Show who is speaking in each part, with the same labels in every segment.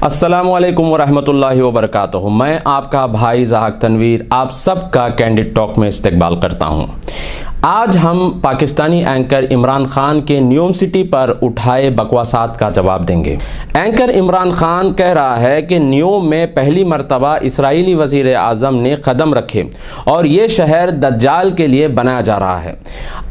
Speaker 1: अस्सलामुअलैकुम वरहमतुल्लाहि वबरकातुहू। मैं आपका भाई ज़ाहक तनवीर आप सबका कैंडिड टॉक में इस्तकबाल करता हूँ। आज हम पाकिस्तानी एंकर इमरान खान के न्यूम सिटी पर उठाए बकवासात का जवाब देंगे। एंकर इमरान खान कह रहा है कि न्यूम में पहली मरतबा इसराइली वज़ीर आज़म ने कदम रखे और ये शहर दज्जाल के लिए बनाया जा रहा है।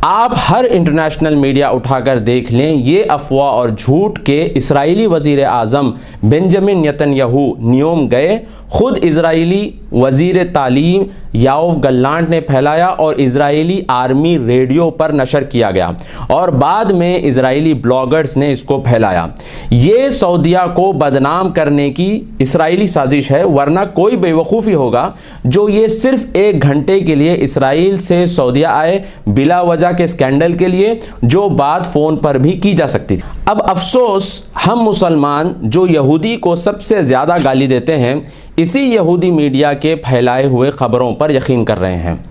Speaker 1: आप हर इंटरनेशनल मीडिया उठाकर देख लें, ये अफवाह और झूठ के इसराइली वज़ीर आज़म बेंजामिन नेतन्याहू न्यूम गए, खुद इजरायली वज़ीर तालीम याओव गल्लांट ने फैलाया और इजरायली आर्मी रेडियो पर नशर किया गया और बाद में इजरायली ब्लॉगर्स ने इसको फैलाया। ये सऊदिया को बदनाम करने की इसराइली साजिश है, वरना कोई बेवकूफ़ी होगा जो ये सिर्फ एक घंटे के लिए इसराइल से सऊदिया आए बिला वजह के स्कैंडल के लिए, जो बात फ़ोन पर भी की जा सकती थी। अब अफसोस हम मुसलमान जो यहूदी को सबसे ज़्यादा गाली देते हैं, इसी यहूदी मीडिया के फैलाए हुए ख़बरों पर यकीन कर रहे हैं।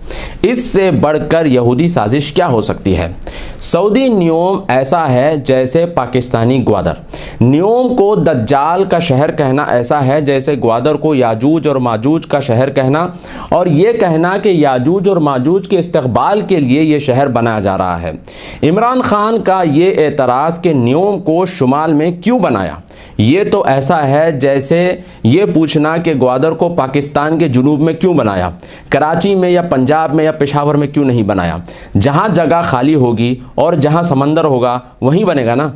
Speaker 1: इससे बढ़कर यहूदी साजिश क्या हो सकती है। सऊदी न्यूम ऐसा है जैसे पाकिस्तानी ग्वादर। न्यूम को दज्जाल का शहर कहना ऐसा है जैसे ग्वादर को याजूज और माजूज का शहर कहना, और ये कहना कि याजूज और माजूज के इस्तकबाल के लिए ये शहर बनाया जा रहा है। इमरान खान का ये एतराज़ कि न्यूम को शुमाल में क्यों बनाया, ये तो ऐसा है जैसे ये पूछना कि ग्वादर को पाकिस्तान के जुनूब में क्यों बनाया, कराची में या पंजाब में या पेशावर में क्यों नहीं बनाया। जहाँ जगह खाली होगी और जहाँ समंदर होगा वहीं बनेगा ना।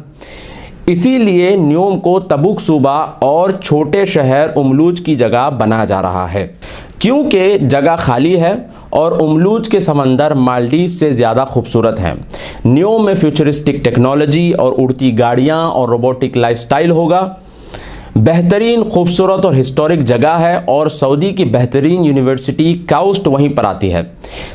Speaker 1: इसीलिए न्यूम को तबुक सूबा और छोटे शहर उमलूज की जगह बनाया जा रहा है, क्योंकि जगह खाली है और उमलूज के समंदर मालदीव से ज़्यादा खूबसूरत हैं। न्यूम में फ्यूचरिस्टिक टेक्नोलॉजी और उड़ती गाड़ियाँ और रोबोटिक लाइफस्टाइल होगा। बेहतरीन खूबसूरत और हिस्टोरिक जगह है और सऊदी की बेहतरीन यूनिवर्सिटी काउस्ट वहीं पर आती है।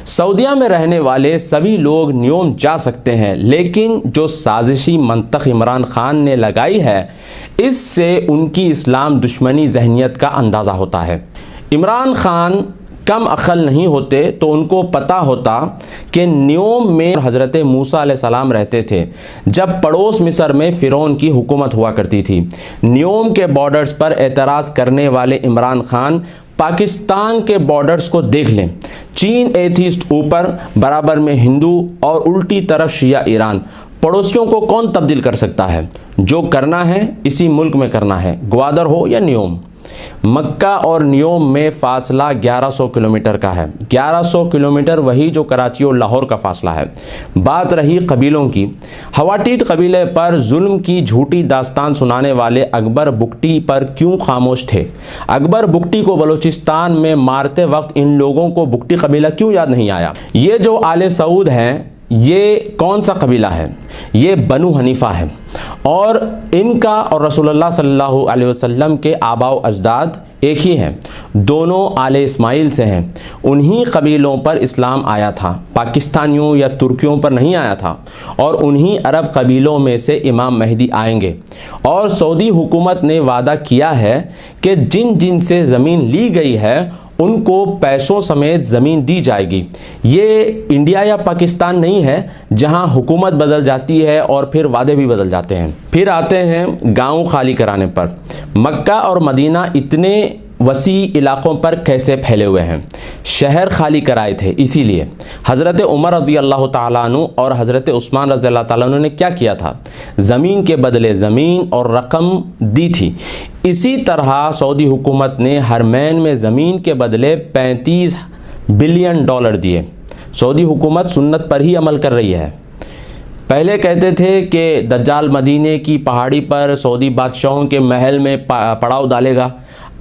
Speaker 1: सऊदिया में रहने वाले सभी लोग न्यूम जा सकते हैं, लेकिन जो साजिशी मंतख इमरान खान ने लगाई है, इससे उनकी इस्लाम दुश्मनी जहनियत का अंदाज़ा होता है। इमरान खान कम अक्ल नहीं होते तो उनको पता होता कि न्यूम में हज़रत मूसा अलैहिस्सलाम रहते थे, जब पड़ोस मिस्र में फ़िरौन की हुकूमत हुआ करती थी। न्यूम के बॉर्डर्स पर एतराज़ करने वाले इमरान खान पाकिस्तान के बॉर्डर्स को देख लें। चीन एथीस्ट ऊपर, बराबर में हिंदू और उल्टी तरफ शिया ईरान। पड़ोसियों को कौन तब्दील कर सकता है? जो करना है इसी मुल्क में करना है, ग्वादर हो या न्यूम। मक्का और न्यूम में फ़ासला 1100 किलोमीटर का है। 1100 किलोमीटर वही जो कराची और लाहौर का फ़ासला है। बात रही कबीलों की, हवाटीट कबीले पर जुल्म की झूठी दास्तान सुनाने वाले अकबर बुगटी पर क्यों खामोश थे? अकबर बुगटी को बलूचिस्तान में मारते वक्त इन लोगों को बुगटी कबीला क्यों याद नहीं आया? ये जो आले सऊद हैं, ये कौन सा कबीला है? ये बनु हनीफा है और इनका और रसूलुल्लाह सल्लल्लाहु अलैहि वसल्लम के आबाओ अजदाद एक ही हैं, दोनों आले इस्माइल से हैं। उन्हीं कबीलों पर इस्लाम आया था, पाकिस्तानियों या तुर्कियों पर नहीं आया था, और उन्हीं अरब कबीलों में से इमाम मेहदी आएंगे। और सऊदी हुकूमत ने वादा किया है कि जिन जिन से ज़मीन ली गई है उनको पैसों समेत ज़मीन दी जाएगी। ये इंडिया या पाकिस्तान नहीं है जहां हुकूमत बदल जाती है और फिर वादे भी बदल जाते हैं। फिर आते हैं गांव खाली कराने पर। मक्का और मदीना इतने वसी इलाक़ों पर कैसे फैले हुए हैं? शहर खाली कराए थे, इसीलिए हज़रत उमर रज़ी अल्लाह ताला अन्हु और हज़रत उस्मान रज़ी अल्लाह ताला अन्हु ने क्या किया था? ज़मीन के बदले ज़मीन और रकम दी थी। इसी तरह सऊदी हुकूमत ने हरमैन में ज़मीन के बदले 35 बिलियन डॉलर दिए। सऊदी हुकूमत सुन्नत पर ही अमल कर रही है। पहले कहते थे कि दज्जाल मदीने की पहाड़ी पर सऊदी बादशाहों के महल में पड़ाव डालेगा।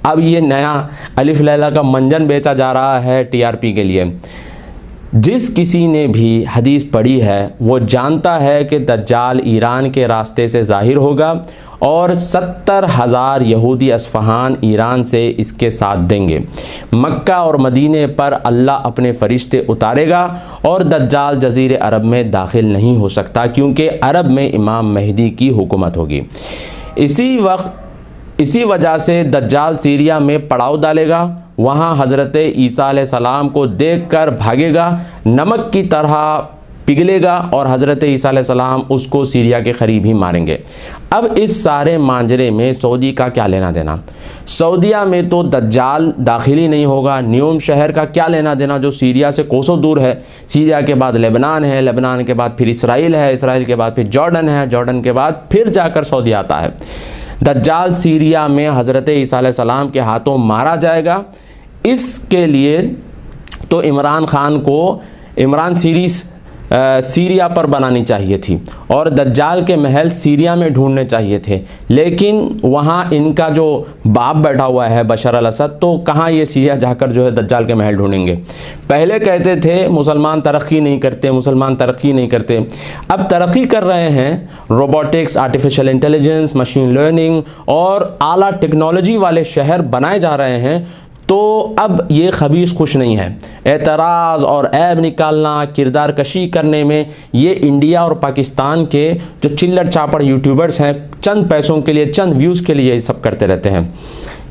Speaker 1: अब ये नया अलिफ लैला का मंजन बेचा जा रहा है टीआरपी के लिए। जिस किसी ने भी हदीस पढ़ी है वो जानता है कि दज्जाल ईरान के रास्ते से ज़ाहिर होगा और 70,000 यहूदी अस्फ़हान ईरान से इसके साथ देंगे। मक्का और मदीने पर अल्लाह अपने फरिश्ते उतारेगा और दज्जाल जज़ीरे अरब में दाखिल नहीं हो सकता, क्योंकि अरब में इमाम मेहदी की हुकूमत होगी। इसी वजह से दज्जाल सीरिया में पड़ाव डालेगा, वहाँ हज़रत ईसा अलैहिस्सलाम को देखकर भागेगा, नमक की तरह पिघलेगा और हज़रत ईसा अलैहिस्सलाम उसको सीरिया के करीब ही मारेंगे। अब इस सारे मांजरे में सऊदी का क्या लेना देना? सऊदीया में तो दज्जाल दाखिली नहीं होगा। न्यूम शहर का क्या लेना देना जो सीरिया से कोसों दूर है? सीरिया के बाद लेबनान है, लेबनान के बाद फिर इसराइल है, इसराइल के बाद फिर जॉर्डन है, जॉर्डन के बाद फिर जाकर सऊदी आता है। दज्जाल सीरिया में हज़रत ईसा अलैहिस्सलाम के हाथों मारा जाएगा। इसके लिए तो इमरान खान को इमरान सीरीज़ सीरिया पर बनानी चाहिए थी और दज्जाल के महल सीरिया में ढूंढने चाहिए थे, लेकिन वहाँ इनका जो बाप बैठा हुआ है बशर अल असद, तो कहाँ ये सीरिया जाकर जो है दज्जाल के महल ढूंढेंगे। पहले कहते थे मुसलमान तरक्की नहीं करते, मुसलमान तरक्की नहीं करते, अब तरक्की कर रहे हैं। Robotics, artificial intelligence, machine learning और आला टेक्नोलॉजी वाले शहर बनाए जा रहे हैं। तो अब ये खबीस खुश नहीं है। एतराज़ और ऐब निकालना, किरदार कशी करने में ये इंडिया और पाकिस्तान के जो चिल्लर चापड़ यूट्यूबर्स हैं, चंद पैसों के लिए, चंद व्यूज़ के लिए ये सब करते रहते हैं।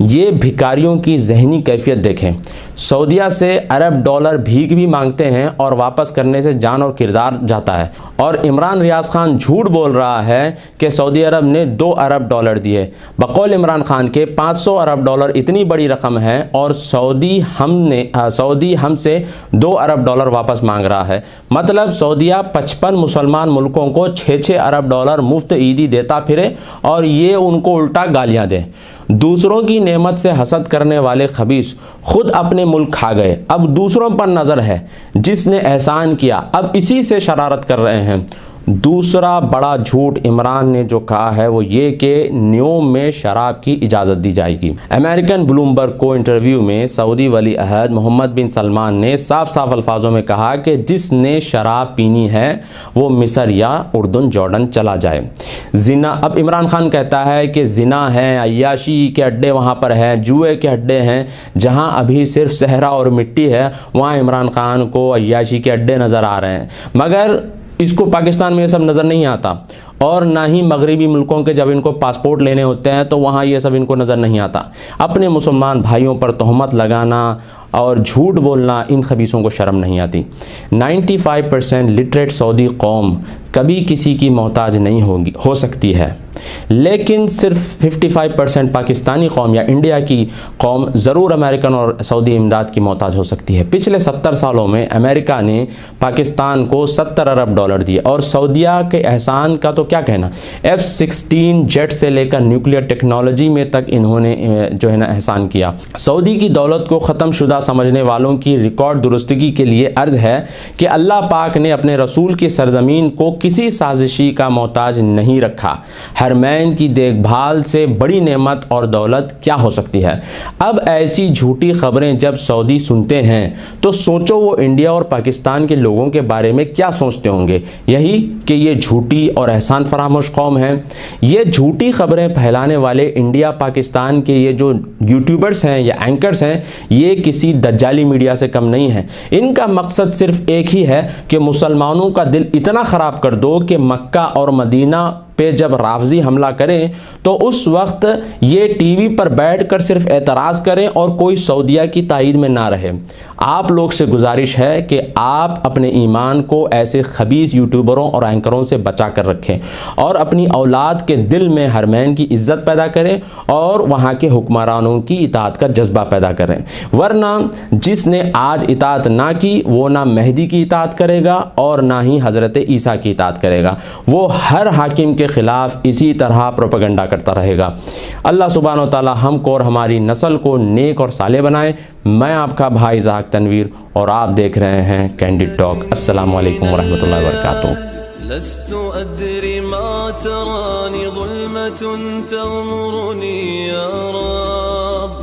Speaker 1: ये भिखारियों की जहनी कैफियत देखें। सऊदीया से अरब डॉलर भीख भी मांगते हैं और वापस करने से जान और किरदार जाता है। और इमरान रियाज खान झूठ बोल रहा है कि सऊदी अरब ने 2 अरब डॉलर दिए। बकौल इमरान खान के 500 अरब डॉलर इतनी बड़ी रकम है और सऊदी हमसे 2 अरब डॉलर वापस मांग रहा है। मतलब सऊदीया 55 मुसलमान मुल्कों को 6-6 अरब डॉलर मुफ्त ईदी देता फिरे और ये उनको उल्टा गालियाँ दे। दूसरों की नेमत से हसद करने वाले खबीस खुद अपने मुल्क खा गए, अब दूसरों पर नज़र है। जिसने एहसान किया अब इसी से शरारत कर रहे हैं। दूसरा बड़ा झूठ इमरान ने जो कहा है वो ये कि न्यूम में शराब की इजाज़त दी जाएगी। अमेरिकन ब्लूमबर्ग को इंटरव्यू में सऊदी वली अहद मोहम्मद बिन सलमान ने साफ साफ अल्फाजों में कहा कि जिसने शराब पीनी है वो मिस्र या उर्दन जॉर्डन चला जाए। जिना, अब इमरान खान कहता है कि जिना है, अय्याशी के अड्डे वहाँ पर हैं, जुए के अड्डे हैं। जहाँ अभी सिर्फ सहरा और मिट्टी है वहाँ इमरान खान को अय्याशी के अड्डे नज़र आ रहे हैं, मगर इसको पाकिस्तान में ये सब नज़र नहीं आता। और ना ही मगरबी मुल्कों के जब इनको पासपोर्ट लेने होते हैं तो वहाँ ये सब इनको नज़र नहीं आता। अपने मुसलमान भाइयों पर तोहमत लगाना और झूठ बोलना इन खबीसों को शर्म नहीं आती। 95% लिटरेट सऊदी कौम कभी किसी की मोहताज नहीं हो सकती है, लेकिन सिर्फ 55% पाकिस्तानी कौम या इंडिया की कौम ज़रूर अमेरिकन और सऊदी इमदाद की मोहताज हो सकती है। पिछले 70 सालों में अमेरिका ने पाकिस्तान को 70 अरब डॉलर दिए और सऊदीया के एहसान का तो क्या कहना। F-16 जेट से लेकर न्यूक्लियर टेक्नोलॉजी में तक इन्होंने जो है ना एहसान किया। सऊदी की दौलत को ख़त्म शुदा समझने वालों की रिकॉर्ड दुरुस्तगी के लिए अर्ज़ है कि अल्लाह पाक ने अपने रसूल की सरजमीन को किसी साजिशी का मोहताज नहीं रखा। हरमैन की देखभाल से बड़ी नेमत और दौलत क्या हो सकती है। अब ऐसी झूठी खबरें जब सऊदी सुनते हैं तो सोचो वो इंडिया और पाकिस्तान के लोगों के बारे में क्या सोचते होंगे। यही कि ये झूठी और एहसान फरामोश कौम है। ये झूठी खबरें फैलाने वाले इंडिया पाकिस्तान के ये जो यूट्यूबर्स हैं या एंकर्स हैं, ये किसी दज्जाली मीडिया से कम नहीं है। इनका मकसद सिर्फ एक ही है कि मुसलमानों का दिल इतना ख़राब कर दो कि मक्का और मदीना पे जब राफजी हमला करें तो उस वक्त ये टीवी पर बैठकर सिर्फ एतराज़ करें और कोई सऊदीया की तायीद में ना रहे। आप लोग से गुजारिश है कि आप अपने ईमान को ऐसे खबीस यूट्यूबरों और एंकरों से बचा कर रखें और अपनी औलाद के दिल में हरमैन की इज़्ज़त पैदा करें और वहाँ के हुक्मरानों की इताअत का जज्बा पैदा करें। वरना जिसने आज इताअत ना की वो ना मेहदी की इताअत करेगा और ना ही हज़रत ईसा की इताअत करेगा। वो हर हाकिम के खिलाफ इसी तरह प्रोपेगेंडा करता रहेगा। अल्लाह सुब्हानो तआला हमको और हमारी नस्ल को नेक और साले बनाए। मैं आपका भाई ज़ाहक तनवीर और आप देख रहे हैं कैंडिड टॉक। अस्सलामु अलैकुम वरहमतुल्लाहि वबरकातुहू।
Speaker 2: लस्तु अद्री मा तरानी ज़ुल्मतुन तग़मुरनी या रब।